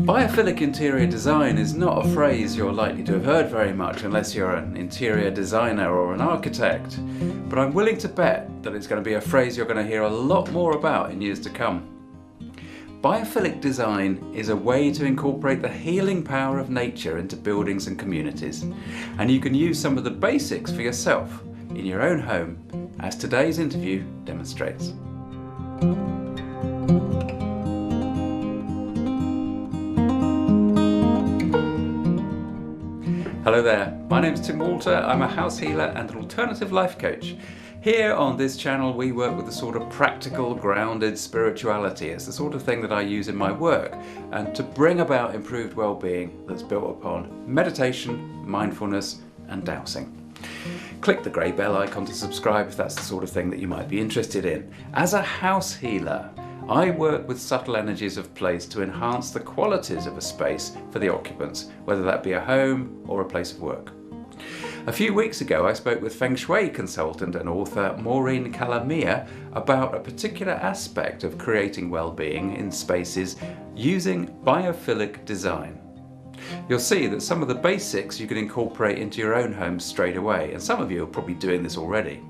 Biophilic interior design is not a phrase you're likely to have heard very much unless you're an interior designer or an architect, but I'm willing to bet that it's going to be a phrase you're going to hear a lot more about in years to come. Biophilic design is a way to incorporate the healing power of nature into buildings and communities, and you can use some of the basics for yourself in your own home, as today's interview demonstrates. Hello there, my name's Tim Walter. I'm a house healer and an alternative life coach. Here on this channel we work with the sort of practical, grounded spirituality. It's the sort of thing that I use in my work and to bring about improved well-being that's built upon meditation, mindfulness and dowsing. Click the grey bell icon to subscribe if that's the sort of thing that you might be interested in. As a house healer, I work with subtle energies of place to enhance the qualities of a space for the occupants, whether that be a home or a place of work. A few weeks ago I spoke with feng shui consultant and author Maureen Calamia about a particular aspect of creating well-being in spaces using biophilic design. You'll see that some of the basics you can incorporate into your own home straight away, and some of you are probably doing this already.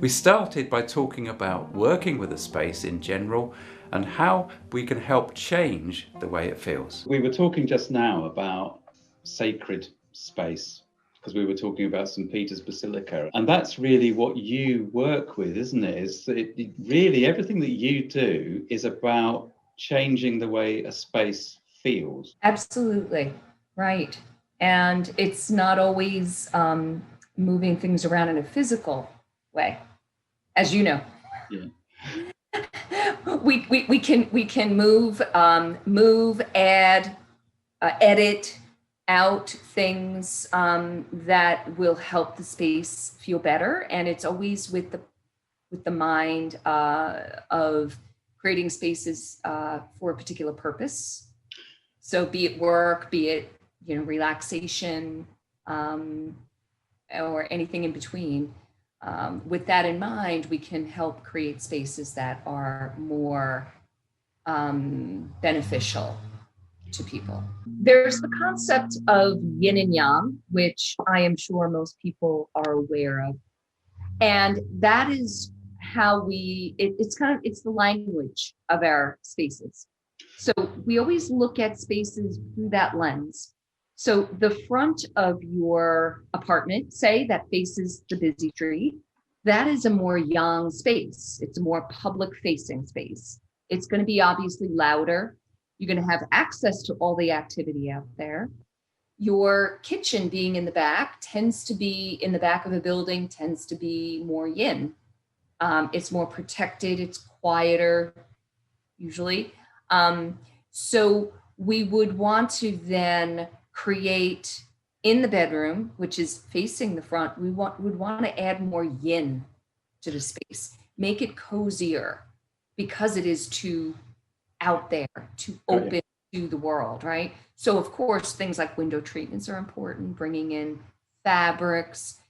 We started by talking about working with a space in general and how we can help change the way it feels. We were talking just now about sacred space, because we were talking about St. Peter's Basilica, and that's really what you work with, isn't it? Really everything that you do is about changing the way a space feels. Absolutely, right. And it's not always moving things around in a physical way, as you know. Yeah. We can move, add, edit out things that will help the space feel better, and it's always with the mind of creating spaces for a particular purpose. So be it work, be it relaxation, or anything in between. With that in mind, we can help create spaces that are more beneficial to people. There's the concept of Yin and Yang, which I am sure most people are aware of. And that is how it's the language of our spaces. So we always look at spaces through that lens. So the front of your apartment, say, that faces the busy street, that is a more yang space. It's a more public facing space. It's going to be obviously louder. You're going to have access to all the activity out there. Your kitchen being in the back tends to be in the back of a building, tends to be more yin. It's more protected. It's quieter, usually. So we would want to then create in the bedroom, which is facing the front, would want to add more yin to the space, make it cozier because it is too out there, too open to the world, right? So of course, things like window treatments are important, bringing in fabrics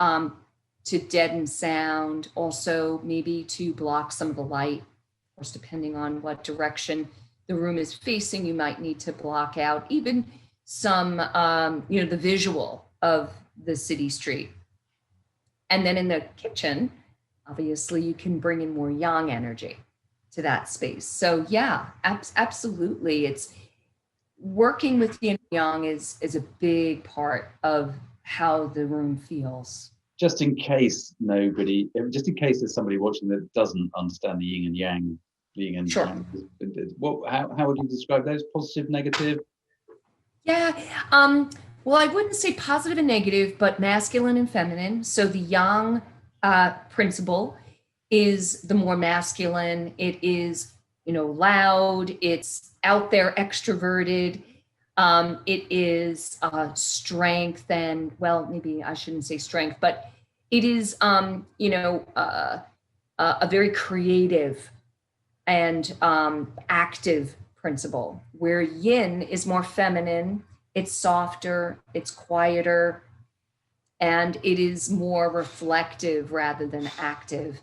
to deaden sound, also maybe to block some of the light. Of course, depending on what direction the room is facing, you might need to block out even some, the visual of the city street. And then in the kitchen, obviously, you can bring in more yang energy to that space. So yeah, absolutely. It's working with Yin and Yang is a big part of how the room feels. Just in case there's somebody watching that doesn't understand the Yin and Yang, Sure. How would you describe those? Positive, negative? Yeah. Well, I wouldn't say positive and negative, but masculine and feminine. So the yang principle is the more masculine. It is, loud. It's out there, extroverted. It is strength, and well, maybe I shouldn't say strength, but it is, a very creative and active principle, where yin is more feminine, it's softer, it's quieter, and it is more reflective rather than active.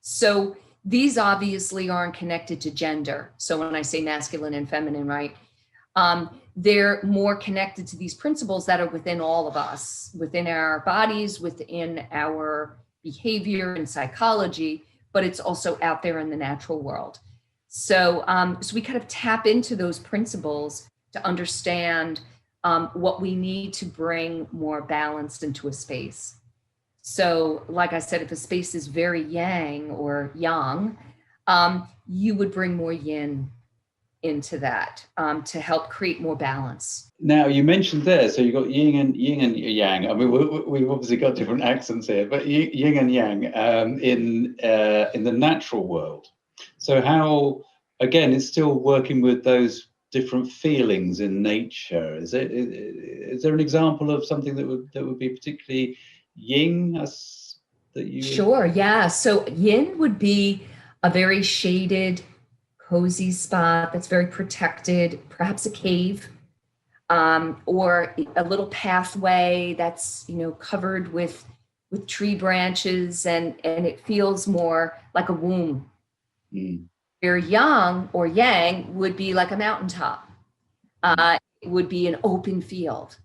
So these obviously aren't connected to gender. So when I say masculine and feminine, right, They're more connected to these principles that are within all of us, within our bodies, within our behavior and psychology, but it's also out there in the natural world. So, so we kind of tap into those principles to understand what we need to bring more balanced into a space. So, like I said, if a space is very yang or yang, you would bring more yin into that to help create more balance. Now, you mentioned there, so you've got yin and yang. I mean, we've obviously got different accents here, but yin and yang in the natural world. So how, again, it's still working with those different feelings in nature. Is there an example of something that would be particularly yin that you? Sure, yeah. So yin would be a very shaded, cozy spot that's very protected, perhaps a cave, or a little pathway that's, you know, covered with tree branches, and it feels more like a womb. Mm. Where yang or yang would be like a mountaintop. It would be an open field.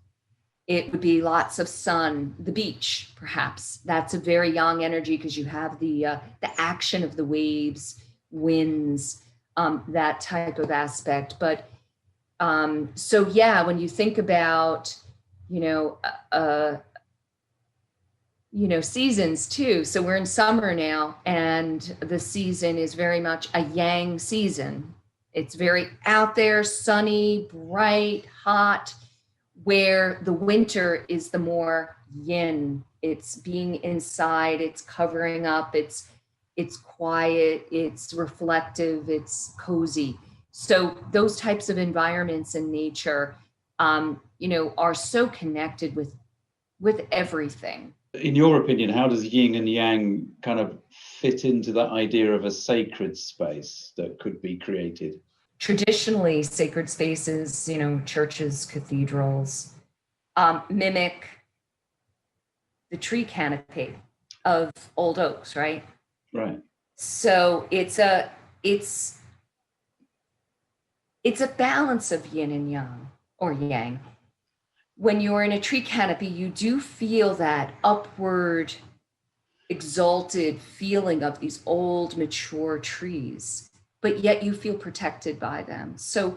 It would be lots of sun, the beach, perhaps. That's a very yang energy because you have the action of the waves, winds, that type of aspect. But so yeah, when you think about, seasons too. So we're in summer now, and the season is very much a yang season. It's very out there, sunny, bright, hot, where the winter is the more yin. It's being inside, it's covering up, it's quiet, it's reflective, it's cozy. So those types of environments in nature, are so connected with everything. In your opinion, how does yin and yang kind of fit into that idea of a sacred space that could be created? Traditionally, sacred spaces, churches, cathedrals, mimic the tree canopy of old oaks, right? Right. So it's a balance of yin and yang or yang. When you're in a tree canopy, you do feel that upward, exalted feeling of these old, mature trees, but yet you feel protected by them. So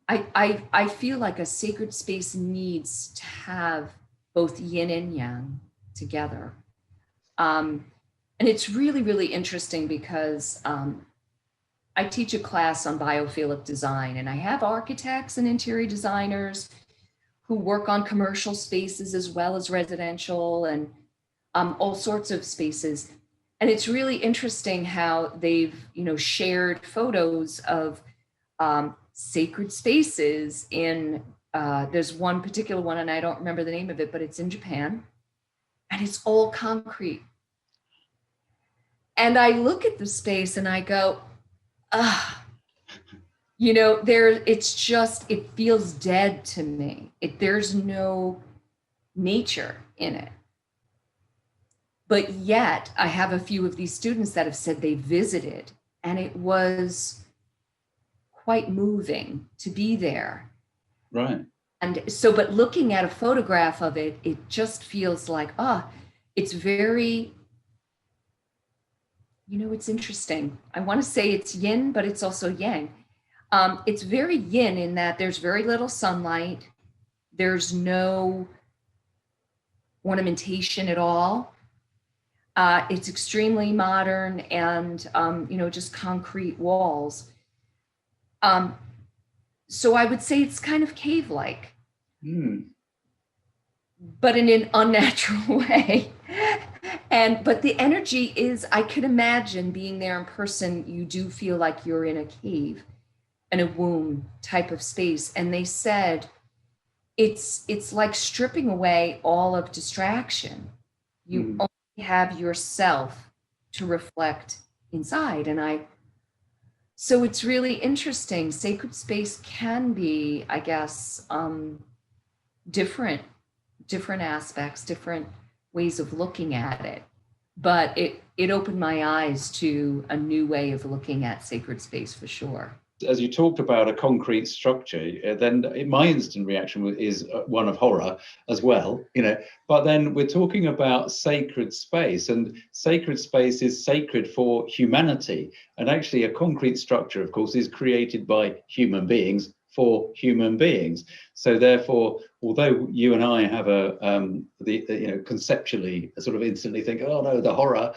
I feel like a sacred space needs to have both yin and yang together. And it's really, really interesting because I teach a class on biophilic design, and I have architects and interior designers who work on commercial spaces as well as residential and all sorts of spaces. And it's really interesting how they've, shared photos of sacred spaces in, there's one particular one, and I don't remember the name of it, but it's in Japan, and it's all concrete. And I look at the space and I go, it feels dead to me. There's no nature in it. But yet I have a few of these students that have said they visited, and it was quite moving to be there. Right. And so, but looking at a photograph of it, it just feels like, it's very, it's interesting. I want to say it's yin, but it's also yang. It's very yin in that there's very little sunlight. There's no ornamentation at all. It's extremely modern and, just concrete walls. So I would say it's kind of cave-like, but in an unnatural way. But the energy is, I could imagine being there in person, you do feel like you're in a cave, in a womb type of space. And they said, it's like stripping away all of distraction. You only have yourself to reflect inside. So it's really interesting. Sacred space can be, I guess, different aspects, different ways of looking at it. But it opened my eyes to a new way of looking at sacred space for sure. As you talked about a concrete structure, then my instant reaction is one of horror as well, but then we're talking about sacred space, and sacred space is sacred for humanity. And actually a concrete structure, of course, is created by human beings for human beings. So therefore, although you and I have conceptually sort of instantly think, oh no, the horror,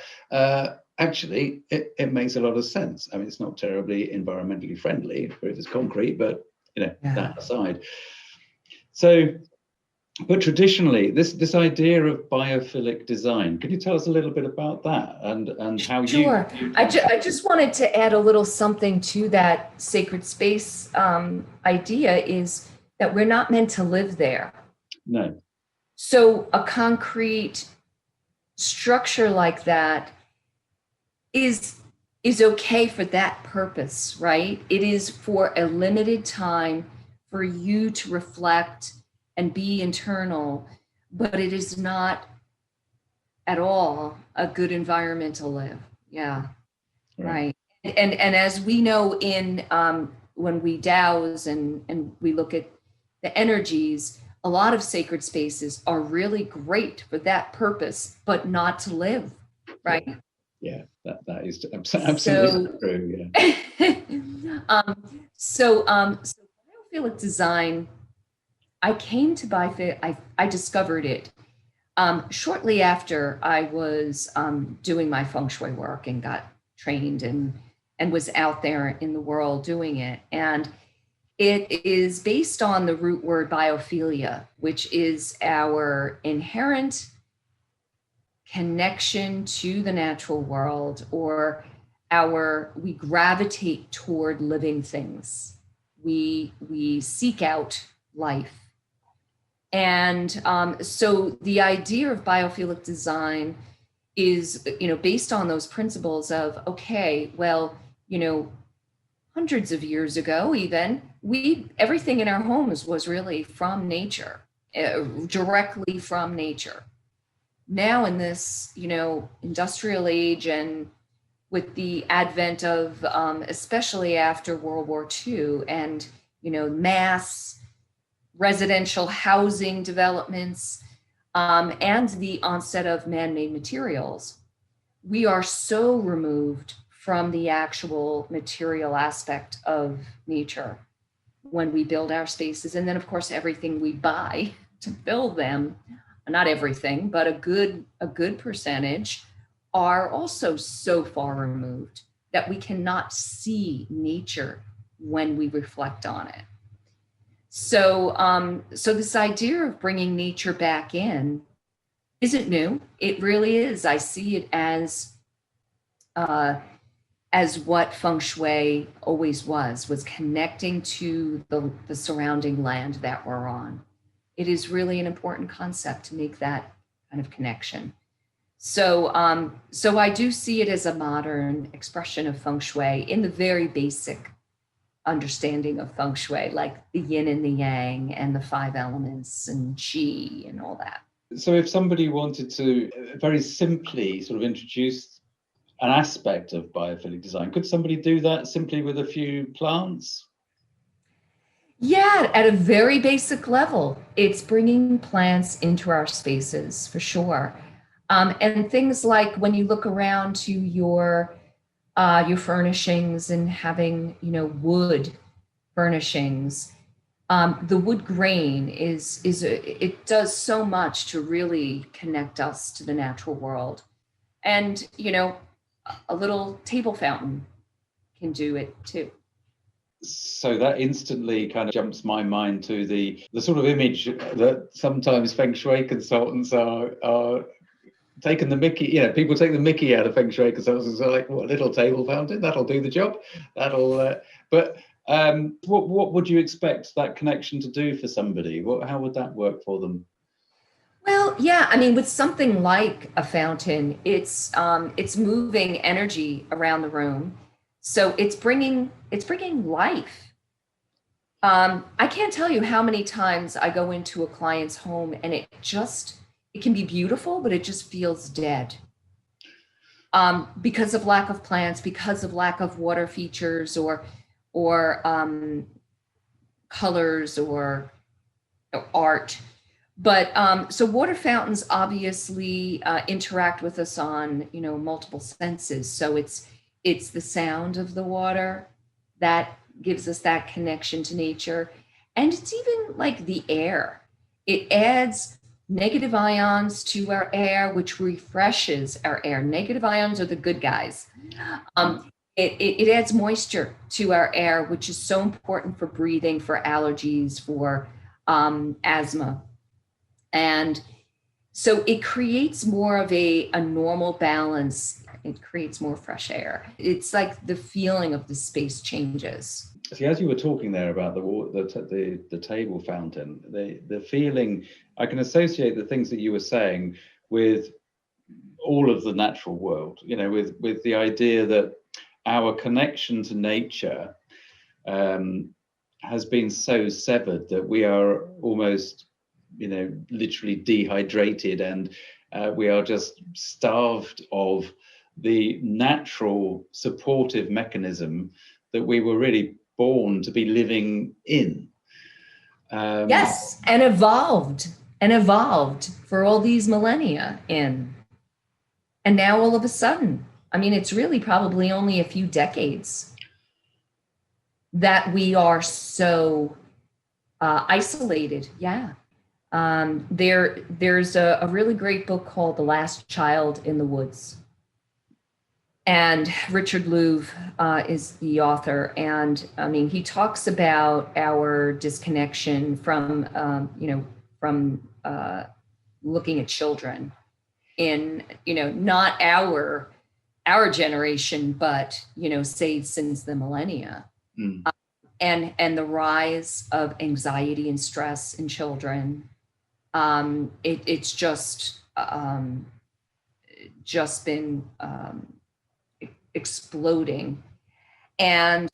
actually, it makes a lot of sense. I mean, it's not terribly environmentally friendly if it's concrete, but that aside. So, but traditionally, this idea of biophilic design, could you tell us a little bit about that and how Sure. I just wanted to add a little something to that sacred space idea, is that we're not meant to live there. No. So a concrete structure like that is okay for that purpose, right? It is for a limited time for you to reflect and be internal, but it is not at all a good environment to live. Yeah, right. And as we know in when we dowse and we look at the energies, a lot of sacred spaces are really great for that purpose, but not to live, right? Yeah, that is absolutely true. Yeah. So Biophilic Design, I came to Biophilic. I discovered it shortly after I was doing my feng shui work and got trained and was out there in the world doing it. And it is based on the root word biophilia, which is our inherent connection to the natural world, or we gravitate toward living things. We seek out life. And so the idea of biophilic design is, based on those principles of, okay, well, hundreds of years ago, even everything in our homes was really from nature, directly from nature. Now in this, industrial age, and with the advent of, especially after World War II, and, mass residential housing developments, and the onset of man-made materials, we are so removed from the actual material aspect of nature when we build our spaces. And then, of course, everything we buy to build them, not everything, but a good percentage, are also so far removed that we cannot see nature when we reflect on it. So, so this idea of bringing nature back in isn't new. It really is. I see it as what feng shui always was connecting to the surrounding land that we're on. It is really an important concept to make that kind of connection. So, so I do see it as a modern expression of feng shui in the very basic understanding of feng shui, like the yin and the yang and the 5 elements and qi and all that. So if somebody wanted to very simply sort of introduce an aspect of biophilic design, could somebody do that simply with a few plants? Yeah, at a very basic level, it's bringing plants into our spaces for sure. And things like when you look around to your furnishings and having, wood furnishings, the wood grain it does so much to really connect us to the natural world. And, a little table fountain can do it too. So that instantly kind of jumps my mind to the sort of image that sometimes feng shui consultants are taking the mickey, people take the mickey out of feng shui consultants. Are like, what, a little table fountain, that'll do the job. But what would you expect that connection to do for somebody? How would that work for them? Well, yeah, I mean, with something like a fountain, it's moving energy around the room, so it's bringing life. I can't tell you how many times I go into a client's home and it can be beautiful, but it just feels dead. Because of lack of plants, because of lack of water features, or or colors or art. But so water fountains obviously interact with us on, multiple senses. So it's the sound of the water that gives us that connection to nature. And it's even like the air. It adds negative ions to our air, which refreshes our air. Negative ions are the good guys. It adds moisture to our air, which is so important for breathing, for allergies, for asthma. And so it creates more of a normal balance. It creates more fresh air. It's like the feeling of the space changes. See, as you were talking there about the table fountain, the feeling, I can associate the things that you were saying with all of the natural world, with the idea that our connection to nature has been so severed that we are almost, literally dehydrated, and we are just starved of the natural supportive mechanism that we were really born to be living in. Yes, and evolved for all these millennia in. And now all of a sudden, it's really probably only a few decades that we are so isolated. Yeah. There's a really great book called The Last Child in the Woods. And Richard Louv is the author. And he talks about our disconnection from, from looking at children in, not our generation, but, say since the millennia. And the rise of anxiety and stress in children. It's just been exploding. And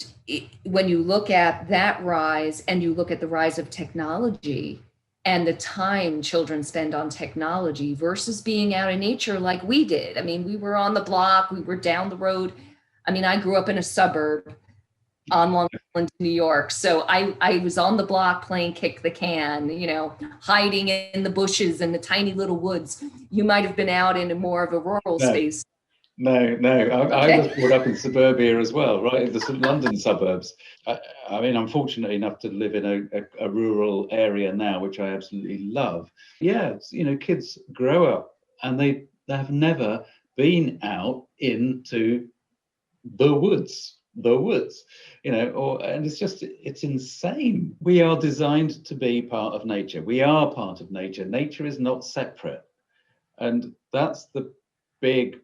when you look at that rise and you look at the rise of technology and the time children spend on technology versus being out in nature like we did. We were on the block, we were down the road. I grew up in a suburb on Long Island, New York. So I was on the block playing kick the can, hiding in the bushes and the tiny little woods. You might have been out in more of a rural space. No. I was brought up in suburbia as well, right in the London suburbs. I'm fortunate enough to live in a rural area now, which I absolutely love. Yeah, kids grow up and they have never been out into the woods, and it's insane. We are designed to be part of nature. We are part of nature. Nature is not separate. And that's the big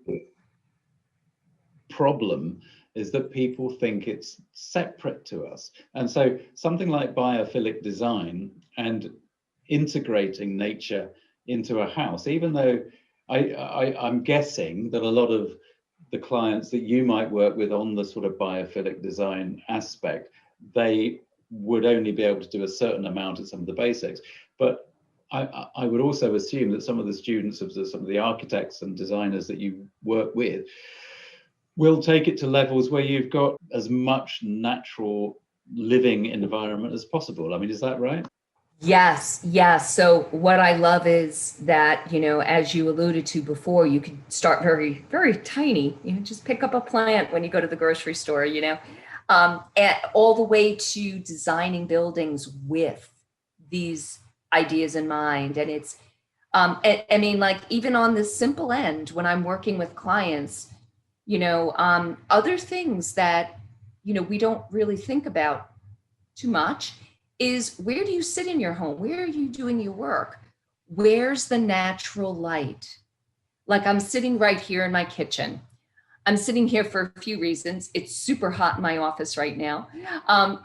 problem, is that people think it's separate to us. And so something like biophilic design and integrating nature into a house, even though I'm guessing that a lot of the clients that you might work with on the sort of biophilic design aspect, they would only be able to do a certain amount of some of the basics. But I would also assume that some of the students of some of the architects and designers that you work with will take it to levels where you've got as much natural living environment as possible. Is that right? Yes. So what I love is that, as you alluded to before, you could start very, very tiny. Just pick up a plant when you go to the grocery store, all the way to designing buildings with these ideas in mind. And it's, even on this simple end, when I'm working with clients, other things that, we don't really think about too much is, where do you sit in your home? Where are you doing your work? Where's the natural light? Like, I'm sitting right here in my kitchen. I'm sitting here for a few reasons. It's super hot in my office right now.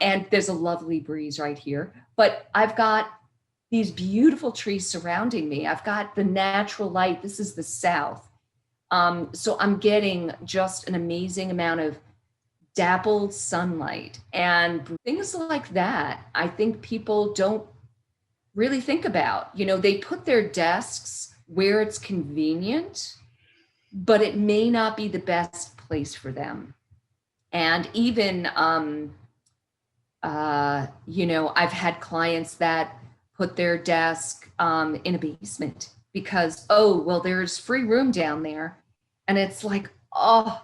And there's a lovely breeze right here, but I've got these beautiful trees surrounding me. I've got the natural light. This is the South. So I'm getting just an amazing amount of dappled sunlight and things like that. I think people don't really think about. They put their desks where it's convenient, but it may not be the best place for them. And even I've had clients that put their desk in a basement because, oh, well, there's free room down there. And it's like, oh,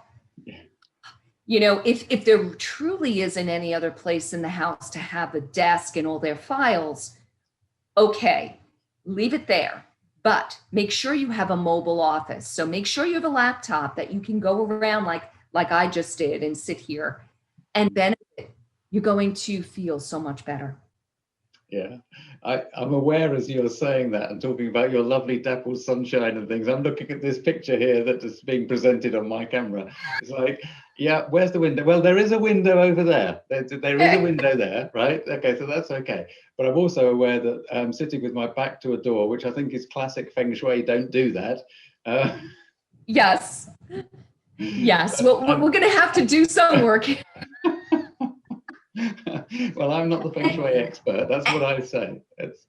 if there truly isn't any other place in the house to have a desk and all their files, okay, leave it there. But make sure you have a mobile office. So make sure you have a laptop that you can go around like I just did and sit here and benefit. You're going to feel so much better. Yeah, I'm aware as you're saying that and talking about your lovely dappled sunshine and things. I'm looking at this picture here that is being presented on my camera. It's like, yeah, where's the window? Well, there is a window over there. There is a window there, right? Okay, so that's okay. But I'm also aware that I'm sitting with my back to a door, which I think is classic feng shui. Don't do that. Yes. Yes. Well, we're going to have to do some work. Well, I'm not the feng shui expert. That's what I say.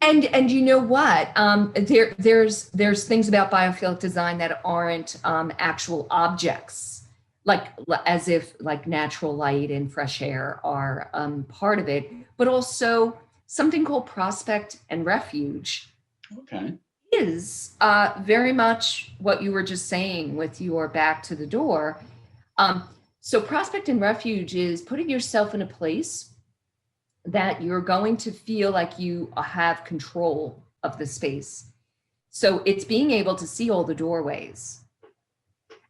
And you know what? There's things about biophilic design that aren't actual objects, like as if like natural light and fresh air are part of it, but also something called prospect and refuge. Okay. Is very much what you were just saying with your back to the door. So prospect and refuge is putting yourself in a place that you're going to feel like you have control of the space. So it's being able to see all the doorways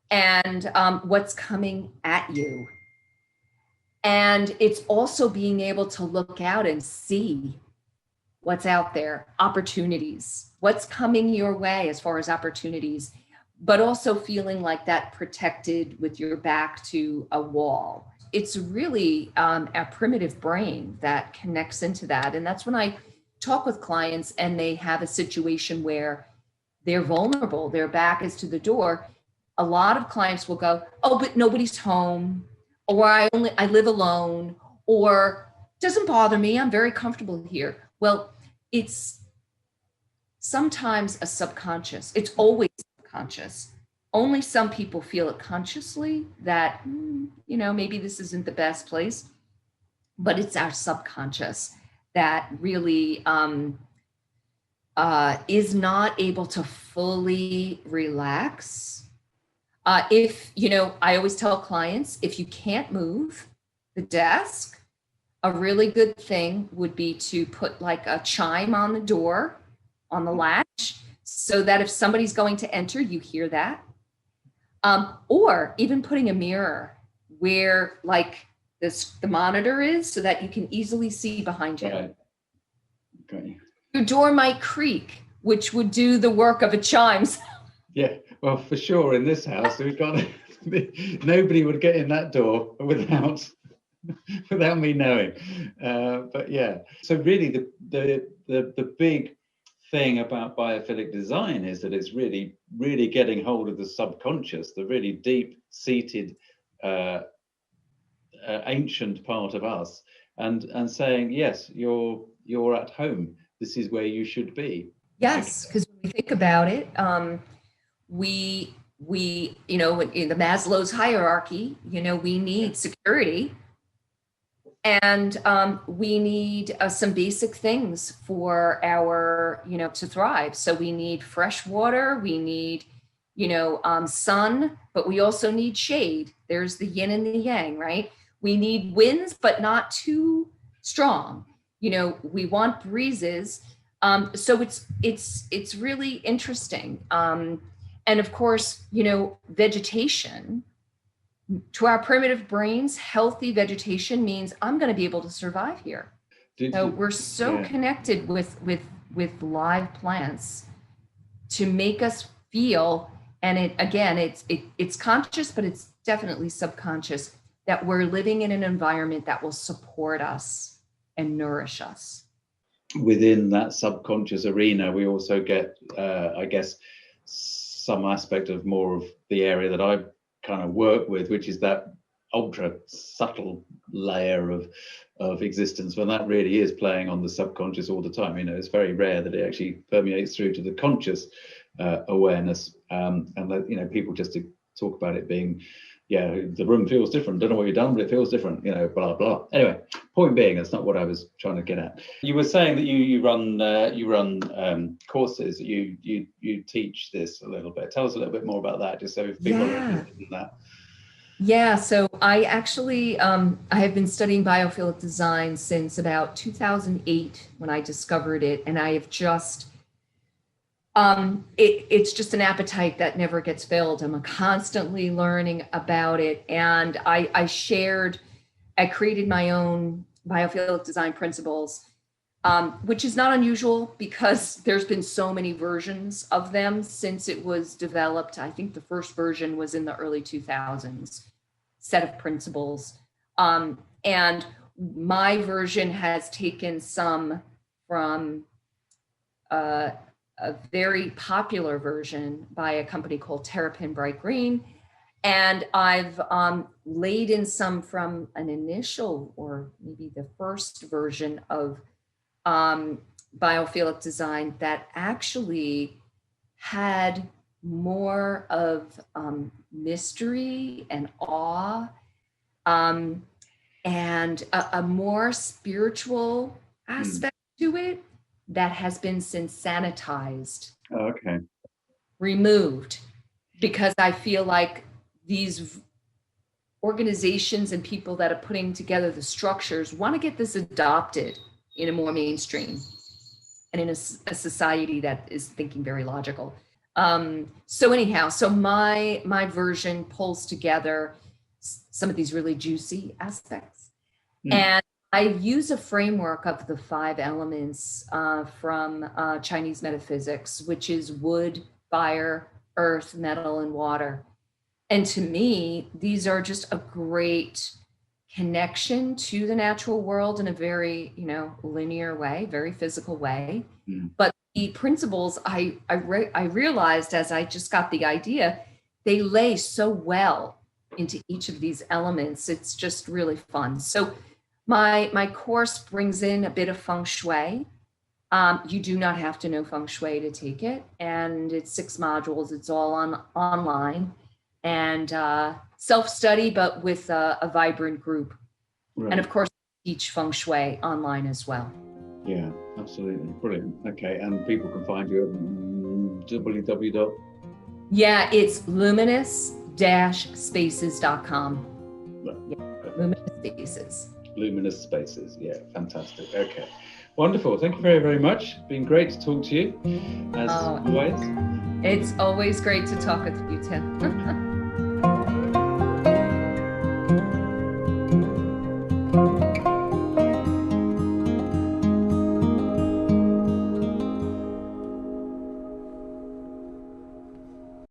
and what's coming at you. And it's also being able to look out and see what's out there, opportunities, what's coming your way as far as opportunities, but also feeling like that protected with your back to a wall. It's really a primitive brain that connects into that. And that's when I talk with clients and they have a situation where they're vulnerable, their back is to the door. A lot of clients will go, oh, but nobody's home, or I live alone, or doesn't bother me, I'm very comfortable here. Well, it's sometimes a subconscious. It's always subconscious. Only some people feel it consciously that, maybe this isn't the best place, but it's our subconscious that really is not able to fully relax. I always tell clients, if you can't move the desk, a really good thing would be to put like a chime on the door, on the latch, so that if somebody's going to enter, you hear that. Or even putting a mirror where like the monitor is so that you can easily see behind you. Right. Okay. Your door might creak, which would do the work of a chime. Yeah, well, for sure in this house, we've got nobody would get in that door without me knowing. But yeah, so really the big thing about biophilic design is that it's really getting hold of the subconscious, the really deep-seated ancient part of us, and saying, yes, you're at home. This is where you should be. Yes, because when we think about it, we in the Maslow's hierarchy, we need security, and we need some basic things for our to thrive. So we need fresh water, we need sun, but we also need shade. There's the yin and the yang, right? We need winds, but not too strong. We want breezes. So it's really interesting. And of course, vegetation, to our primitive brains, healthy vegetation means I'm going to be able to survive here. So we're so connected with live plants to make us feel, and it's conscious, but it's definitely subconscious, that we're living in an environment that will support us and nourish us. Within that subconscious arena, we also get, I guess, some aspect of more of the area that I kind of work with, which is that ultra subtle layer of existence, when that really is playing on the subconscious all the time. It's very rare that it actually permeates through to the conscious awareness, and that people just talk about it being yeah, the room feels different. Don't know what you've done, but it feels different, you know, blah, blah. Anyway, point being, that's not what I was trying to get at. You were saying that you run courses, you teach this a little bit. Tell us a little bit more about that, just so if people are interested in that. Yeah, so I actually, I have been studying biophilic design since about 2008 when I discovered it. And I have just, it's just an appetite that never gets filled. I'm constantly learning about it. And I created my own biophilic design principles, which is not unusual because there's been so many versions of them since it was developed. I think the first version was in the early 2000s, set of principles. And my version has taken some from a very popular version by a company called Terrapin Bright Green. And I've laid in some from an initial, or maybe the first version of biophilic design that actually had more of mystery and awe, and a more spiritual aspect to it that has been since sanitized, removed, because I feel like these organizations and people that are putting together the structures want to get this adopted in a more mainstream and in a society that is thinking very logical. So anyhow, so my version pulls together some of these really juicy aspects. And I use a framework of the 5 elements from Chinese metaphysics, which is wood, fire, earth, metal, and water. And to me, these are just a great connection to the natural world in a very, linear way, very physical way. But the principles I realized as I just got the idea, they lay so well into each of these elements. It's just really fun. So my course brings in a bit of feng shui. You do not have to know feng shui to take it. And it's 6 modules. It's all online and self-study, but with a vibrant group. Right. And of course, teach feng shui online as well. Yeah, absolutely. Brilliant. Okay. And people can find you at www. Yeah, it's luminous-spaces.com. Right. Yeah, Luminous Spaces. Luminous Spaces. Yeah, fantastic. Okay. Wonderful. Thank you very, very much. It's been great to talk to you, as always. It's always great to talk with you, Tim.